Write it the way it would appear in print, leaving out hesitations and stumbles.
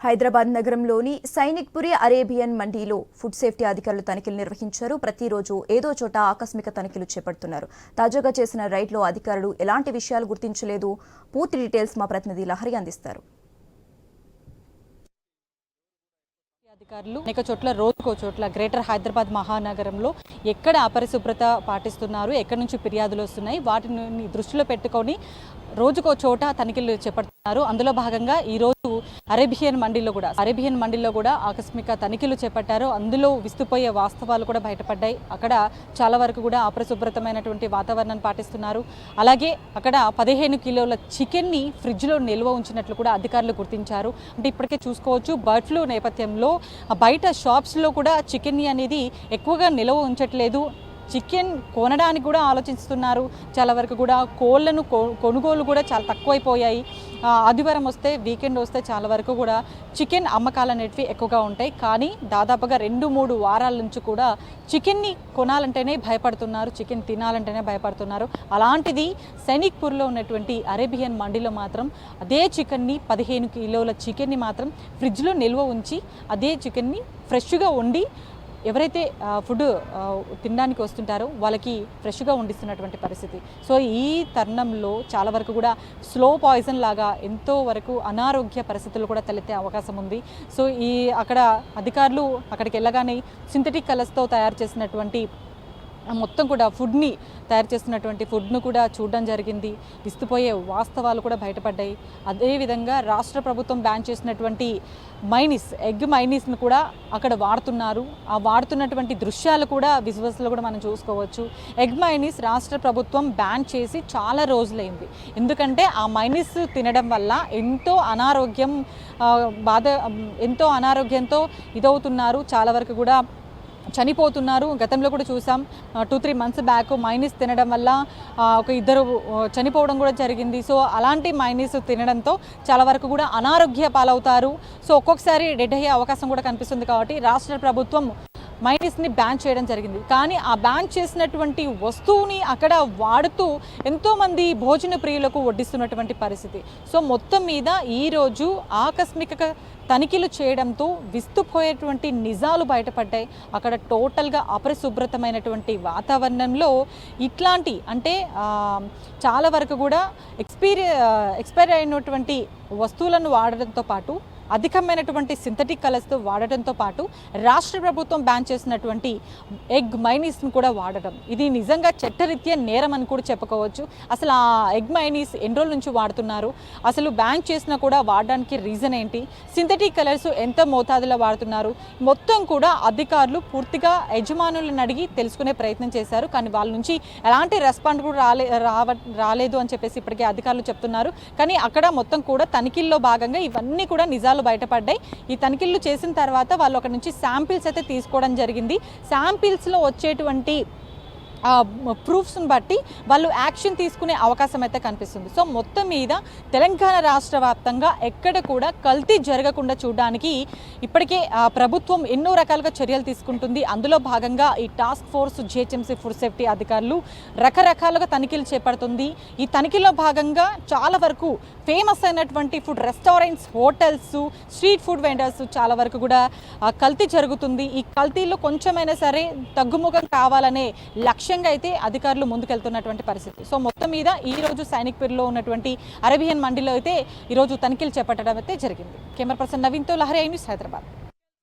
హైదరాబాద్ నగరంలోని Sainikpuri Arabian మండీలో food safety అధికారులు తనిఖీలు నిర్వహించారు. ప్రతిరోజు ఏదో చోట ఆకస్మిక తనిఖీలు చేపడుతున్నారు. తాజాగా చేసిన రైడ్లో అధికారులు ఎలాంటి విషయాలు గుర్తించలేదు. పూర్తి డీటెయిల్స్ మా ప్రతినిధి లహరి అందిస్తారు. అధికారులు అనేక చోట్ల రోజుకో చోట్ల గ్రేటర్ హైదరాబాద్ మహానగరంలో ఎక్కడ అపరిశుభ్రత పాటిస్తున్నారు, ఎక్కడి నుంచి ఫిర్యాదులు వస్తున్నాయి, వాటిని దృష్టిలో పెట్టుకొని రోజుకో చోట తనిఖీలు చేపడుతున్నారు. అందులో భాగంగా ఈరోజు అరేబియన్ మండీలో కూడా ఆకస్మిక తనిఖీలు చేపట్టారు. అందులో విస్తుపోయే వాస్తవాలు కూడా బయటపడ్డాయి. అక్కడ చాలా వరకు కూడా అపరిశుభ్రతమైనటువంటి వాతావరణాన్ని పాటిస్తున్నారు. అలాగే అక్కడ 15 కిలోల చికెన్ని ఫ్రిడ్జ్లో నిల్వ ఉంచినట్లు కూడా అధికారులు గుర్తించారు. అంటే ఇప్పటికే చూసుకోవచ్చు, బర్డ్ ఫ్లూ నేపథ్యంలో బయట షాప్స్లో కూడా చికెన్ అనేది ఎక్కువగా నిల్వ ఉంచట్లేదు. చికెన్ కొనడానికి కూడా ఆలోచిస్తున్నారు. చాలా వరకు కూడా కోళ్లను కొనుగోలు కూడా చాలా తక్కువైపోయాయి. ఆదివారం వస్తే, వీకెండ్ వస్తే చాలా వరకు కూడా చికెన్ అమ్మకాలు అనేటివి ఎక్కువగా ఉంటాయి. కానీ దాదాపుగా 2-3 వారాల నుంచి కూడా చికెన్ని కొనాలంటేనే భయపడుతున్నారు, చికెన్ తినాలంటేనే భయపడుతున్నారు. అలాంటిది సైనిక్పూర్లో ఉన్నటువంటి అరేబియన్ మండీలో మాత్రం అదే చికెన్ని 15 కిలోల చికెన్ని మాత్రం ఫ్రిడ్జ్లో నిల్వ ఉంచి అదే చికెన్ని ఫ్రెష్గా వండి ఎవరైతే ఫుడ్ తినడానికి వస్తుంటారో వాళ్ళకి ఫ్రెష్గా వండిస్తున్నటువంటి పరిస్థితి. సో ఈ తరుణంలో చాలా వరకు కూడా స్లో పాయిజన్ లాగా ఎంతో వరకు అనారోగ్య పరిస్థితులు కూడా తలెత్తే అవకాశం ఉంది. సో అక్కడ అధికారులు అక్కడికి వెళ్ళగానే సింథటిక్ కలర్స్తో తయారు చేసినటువంటి మొత్తం కూడా ఫుడ్ను కూడా చూడడం జరిగింది. విస్తుపోయే వాస్తవాలు కూడా బయటపడ్డాయి. అదేవిధంగా రాష్ట్ర ప్రభుత్వం బ్యాన్ చేసినటువంటి ఎగ్ మైనీస్ను కూడా అక్కడ వాడుతున్నారు. ఆ వాడుతున్నటువంటి దృశ్యాలు కూడా విజువల్స్లో కూడా మనం చూసుకోవచ్చు. ఎగ్ మైనీస్ రాష్ట్ర ప్రభుత్వం బ్యాన్ చేసి చాలా రోజులైంది. ఎందుకంటే ఆ మైనీస్ తినడం వల్ల ఎంతో అనారోగ్యంతో ఇదవుతున్నారు, చాలా వరకు కూడా చనిపోతున్నారు. గతంలో కూడా చూసాం, 2-3 మంత్స్ బ్యాక్ మైనీస్ తినడం వల్ల ఒక 2 చనిపోవడం కూడా జరిగింది. సో అలాంటి మైనీస్ తినడంతో చాలా వరకు కూడా అనారోగ్య పాలవుతారు. సో ఒక్కొక్కసారి డెడ్ అయ్యే అవకాశం కూడా కనిపిస్తుంది. కాబట్టి రాష్ట్ర ప్రభుత్వం మైనీస్ని బ్యాన్ చేయడం జరిగింది. కానీ ఆ బ్యాన్ చేసినటువంటి వస్తువుని అక్కడ వాడుతూ ఎంతోమంది భోజన ప్రియులకు వడ్డిస్తున్నటువంటి పరిస్థితి. సో మొత్తం మీద ఈరోజు ఆకస్మిక తనిఖీలు చేయడంతో విస్తుపోయేటువంటి నిజాలు బయటపడ్డాయి. అక్కడ టోటల్గా అపరిశుభ్రతమైనటువంటి వాతావరణంలో ఇట్లాంటి అంటే చాలా వరకు కూడా ఎక్స్పైర్ అయినటువంటి వస్తువులను వాడడంతో పాటు అధికమైనటువంటి సింథటిక్ కలర్స్తో వాడటంతో పాటు రాష్ట్ర ప్రభుత్వం బ్యాన్ చేసినటువంటి ఎగ్ మైనీస్ను కూడా వాడటం, ఇది నిజంగా చట్టరీత్యా నేరం అని కూడా చెప్పుకోవచ్చు. అసలు ఆ ఎగ్ మైనీస్ ఎన్ని రోజుల నుంచి వాడుతున్నారు, అసలు బ్యాన్ చేసినా కూడా వాడడానికి రీజన్ ఏంటి, సింథటిక్ కలర్స్ ఎంత మోతాదులో వాడుతున్నారు, మొత్తం కూడా అధికారులు పూర్తిగా యజమానులను అడిగి తెలుసుకునే ప్రయత్నం చేశారు. కానీ వాళ్ళ నుంచి ఎలాంటి రెస్పాండ్ కూడా రాలేదు అని చెప్పేసి ఇప్పటికే అధికారులు చెప్తున్నారు. కానీ అక్కడ మొత్తం కూడా తనిఖీల్లో భాగంగా ఇవన్నీ కూడా నిజాలు బయటపడ్డాయి. ఈ తనిఖీలు చేసిన తర్వాత వాళ్ళు అక్కడ నుంచి శాంపిల్స్ అయితే తీసుకోవడం జరిగింది. శాంపిల్స్లో వచ్చేటువంటి ప్రూఫ్స్ని బట్టి వాళ్ళు యాక్షన్ తీసుకునే అవకాశం అయితే కనిపిస్తుంది. సో మొత్తం మీద తెలంగాణ రాష్ట్ర వ్యాప్తంగా ఎక్కడ కూడా కల్తీ జరగకుండా చూడడానికి ఇప్పటికే ప్రభుత్వం ఎన్నో రకాలుగా చర్యలు తీసుకుంటుంది. అందులో భాగంగా ఈ task force GHMC food safety అధికారులు రకరకాలుగా తనిఖీలు చేపడుతుంది. ఈ తనిఖీలో భాగంగా చాలా వరకు ఫేమస్ అయినటువంటి food restaurants, hotels, street food vendors చాలా వరకు కూడా కల్తీ జరుగుతుంది. ఈ కల్తీలో కొంచెమైనా సరే తగ్గుముఖం కావాలనే లక్ష్యంగా అయితే అధికారులు ముందుకెళ్తున్నటువంటి పరిస్థితి. సో మొత్తం మీద ఈరోజు సైనిక్పూర్లో ఉన్నటువంటి అరేబియన్ మండీలో అయితే ఈరోజు తనిఖీలు చేపట్టడం అయితే జరిగింది. కెమెరా పర్సన్ నవీన్తో లహరి, ఐ న్యూస్, హైదరాబాద్.